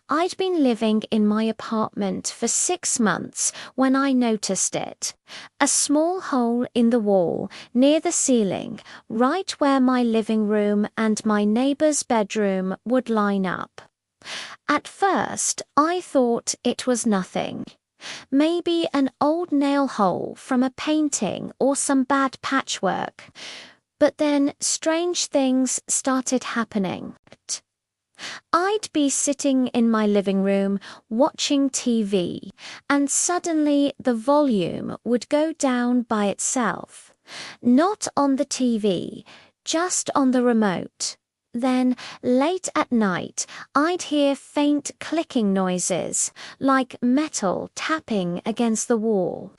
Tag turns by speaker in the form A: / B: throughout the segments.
A: I'd been living in my apartment for 6 months when I noticed it. A small hole in the wall near the ceiling, right where my living room and my neighbor's bedroom would line up. At first, I thought it was nothing. Maybe an old nail hole from a painting or some bad patchwork. But then strange things started happening. I'd be sitting in my living room watching TV, and suddenly the volume would go down by itself. Not on the TV, just on the remote. Then, late at night, I'd hear faint clicking noises, like metal tapping against the wall.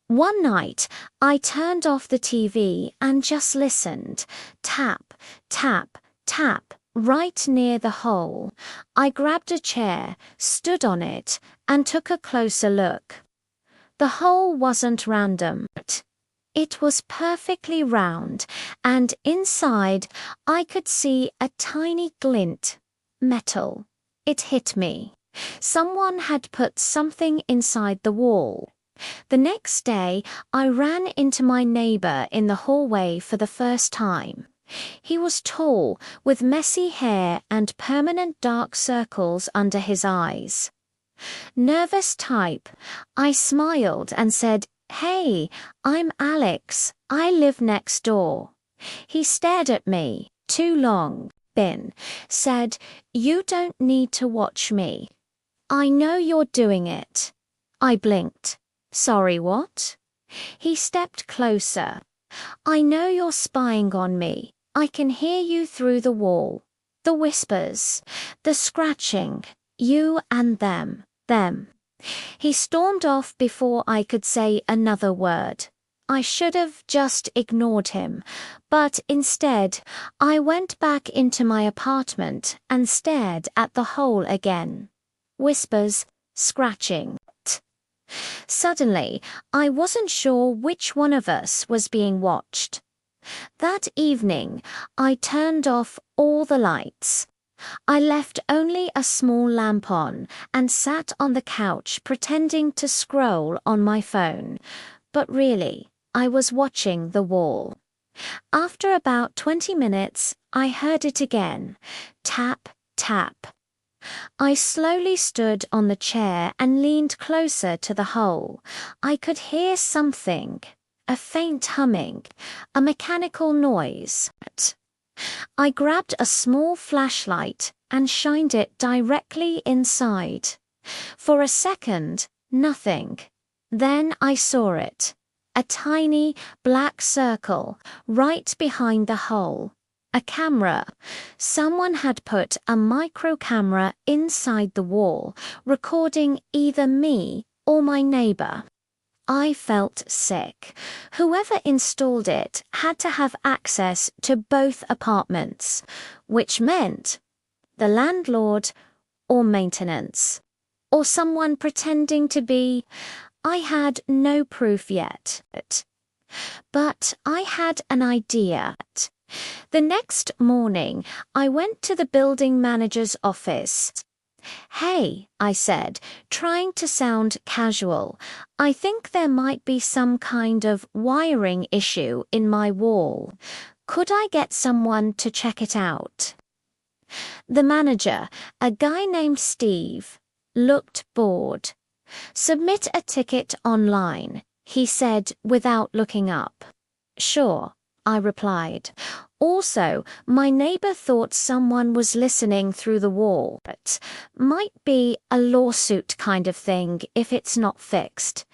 A: One night, I turned off the TV and just listened. Tap, tap, tap, right near the hole. I grabbed a chair, stood on it, and took a closer look. The hole wasn't random. It was perfectly round, and inside I could see a tiny glint. Metal. It hit me. Someone had put something inside the wall. The next day, I ran into my neighbor in the hallway for the first time. He was tall, with messy hair and permanent dark circles under his eyes. Nervous type, I smiled and said, "Hey, I'm Alex. I live next door." He stared at me, too long, said, "You don't need to watch me. I know you're doing it." I blinked. "Sorry, what?" He stepped closer. "I know you're spying on me. I can hear you through the wall. The whispers, the scratching, you and them. He stormed off before I could say another word. I should have just ignored him, but instead, I went back into my apartment and stared at the hole again. Whispers, scratching. Suddenly, I wasn't sure which one of us was being watched. That evening, I turned off all the lights. I left only a small lamp on and sat on the couch pretending to scroll on my phone. But really, I was watching the wall. After about 20 minutes, I heard it again. Tap, tap. I slowly stood on the chair and leaned closer to the hole. I could hear something, a faint humming, a mechanical noise. I grabbed a small flashlight and shined it directly inside. For a second, nothing. Then I saw it. A tiny black circle right behind the hole. A camera. Someone had put a micro camera inside the wall, recording either me or my neighbor. I felt sick. Whoever installed it had to have access to both apartments, which meant the landlord or maintenance, or someone pretending to be. I had no proof yet. But I had an idea. The next morning, I went to the building manager's office. "Hey," I said, trying to sound casual, "I think there might be some kind of wiring issue in my wall. Could I get someone to check it out?" The manager, a guy named Steve, looked bored. "Submit a ticket online," he said without looking up. "Sure," I replied. Also, my neighbor thought someone was listening through the wall. It might be a lawsuit kind of thing if it's not fixed.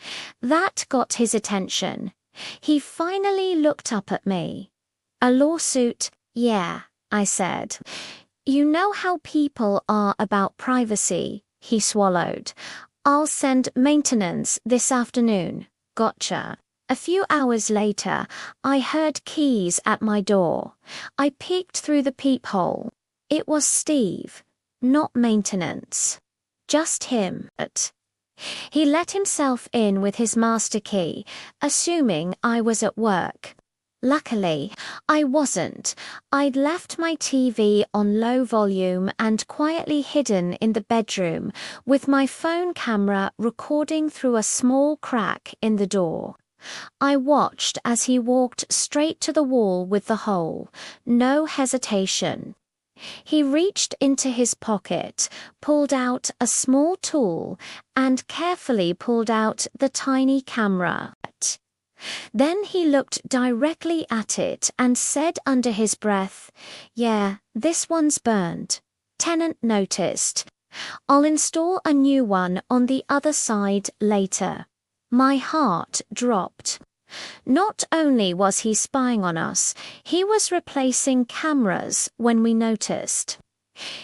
A: That got his attention. He finally looked up at me. "A lawsuit, yeah," I said. "You know how people are about privacy," he swallowed. "I'll send maintenance this afternoon." Gotcha. A few hours later, I heard keys at my door. I peeked through the peephole. It was Steve, not maintenance. Just him. He let himself in with his master key, assuming I was at work. Luckily, I wasn't. I'd left my TV on low volume and quietly hidden in the bedroom, with my phone camera recording through a small crack in the door. I watched as he walked straight to the wall with the hole, no hesitation. He reached into his pocket, pulled out a small tool, and carefully pulled out the tiny camera. Then he looked directly at it and said under his breath, "Yeah, this one's burned. Tenant noticed. I'll install a new one on the other side later." My heart dropped. Not only was he spying on us, he was replacing cameras when we noticed.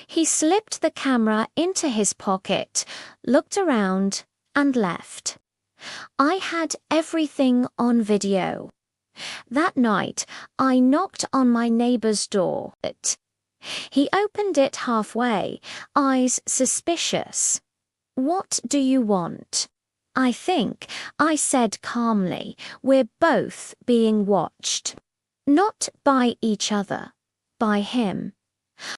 A: He slipped the camera into his pocket, looked around, and left. I had everything on video. That night, I knocked on my neighbor's door. He opened it halfway, eyes suspicious. "What do you want?" "I think," I said calmly, "we're both being watched." Not by each other, by him.